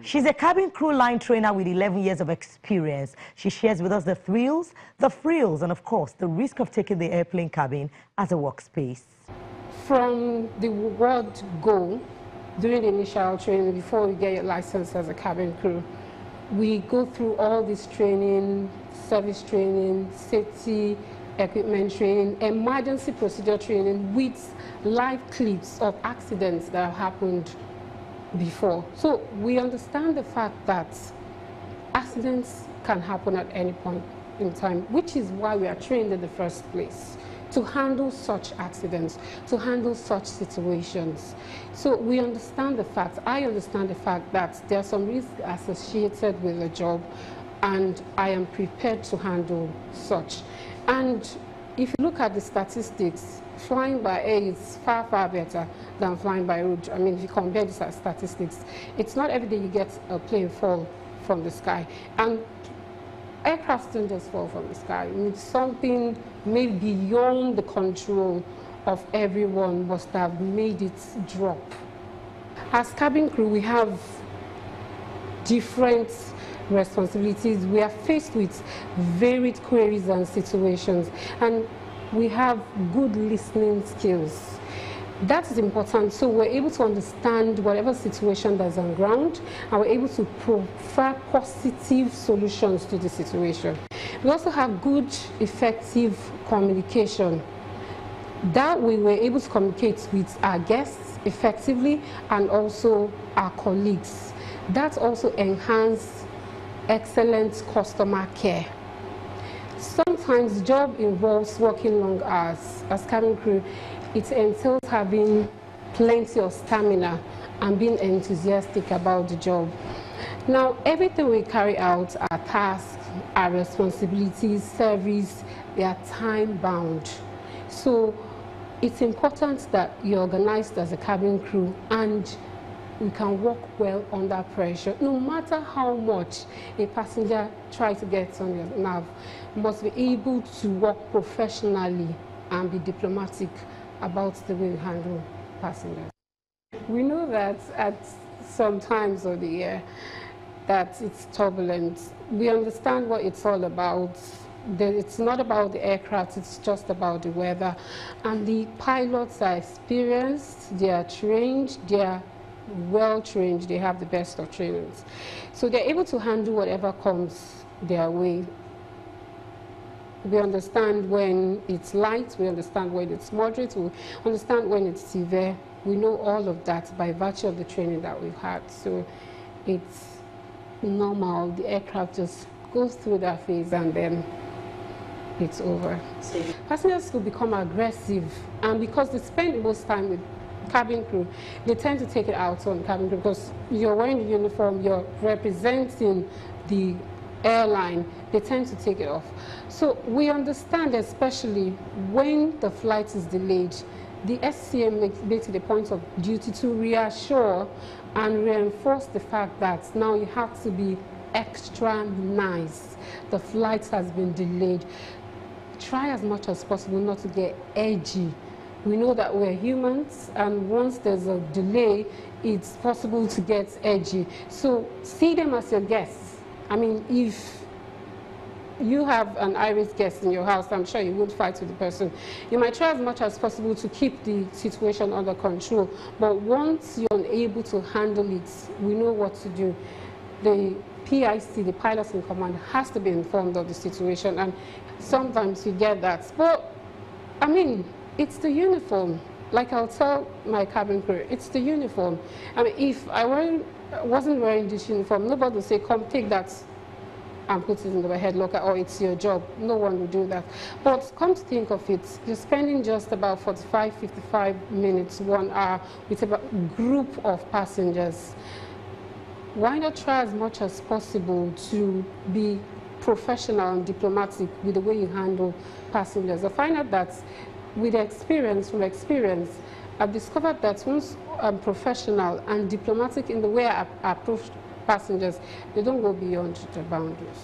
She's a cabin crew line trainer with 11 years of experience. She shares with us the thrills, the frills, and of course, the risk of taking the airplane cabin as a workspace. From the word go, during the initial training, before we get your license as a cabin crew, we go through all this training, service training, safety, equipment training, emergency procedure training with live clips of accidents that have happened before. So we understand the fact that accidents can happen at any point in time, which is why we are trained in the first place, to handle such accidents, to handle such situations. So we understand the fact, I understand the fact that there are some risks associated with the job, and I am prepared to handle such. And if you look at the statistics, flying by air is far, far better than flying by road. I mean, if you compare these statistics, it's not every day you get a plane fall from the sky. And aircraft don't just fall from the sky. I mean, something maybe beyond the control of everyone must have made it drop. As cabin crew, we have different responsibilities. We are faced with varied queries and situations, and we have good listening skills. That is important, so we're able to understand whatever situation that's on ground, and we're able to provide positive solutions to the situation. We also have good, effective communication. That way we're able to communicate with our guests effectively and also our colleagues. That also enhances excellent customer care. Sometimes the job involves working long hours. As cabin crew, it entails having plenty of stamina and being enthusiastic about the job. Now, everything we carry out, our tasks, our responsibilities, service, they are time bound. So it's important that you're organized as a cabin crew and we can work well under pressure. No matter how much a passenger tries to get on your nerve, you must be able to work professionally and be diplomatic about the way you handle passengers. We know that at some times of the year that it's turbulent. We understand what it's all about. It's not about the aircraft, it's just about the weather. And the pilots are experienced, they are trained, they are well trained, they have the best of trainings. So they're able to handle whatever comes their way. We understand when it's light, we understand when it's moderate, we understand when it's severe. We know all of that by virtue of the training that we've had. So it's normal, the aircraft just goes through that phase and then it's over. Passengers will become aggressive, and because they spend the most time with cabin crew, they tend to take it out on cabin crew because you're wearing the uniform, you're representing the airline, they tend to take it off. So we understand, especially when the flight is delayed, the SCM makes it a point of duty to reassure and reinforce the fact that now you have to be extra nice. The flight has been delayed. Try as much as possible not to get edgy. We know that we're humans, and once there's a delay, it's possible to get edgy. So see them as your guests. I mean, if you have an Irish guest in your house, I'm sure you won't fight with the person. You might try as much as possible to keep the situation under control, but once you're unable to handle it, we know what to do. The PIC, the pilots in command, has to be informed of the situation, and sometimes you get that. But, I mean, it's the uniform. Like I'll tell my cabin crew, it's the uniform. I mean, if I wasn't wearing this uniform, nobody would say, come take that and put it in the head locker, or it's your job. No one will do that. But come to think of it, you're spending just about 45, 55 minutes, 1 hour with a group of passengers. Why not try as much as possible to be professional and diplomatic with the way you handle passengers? I find out that with experience, from experience, I've discovered that once I'm professional and diplomatic in the way I approach passengers, they don't go beyond the boundaries.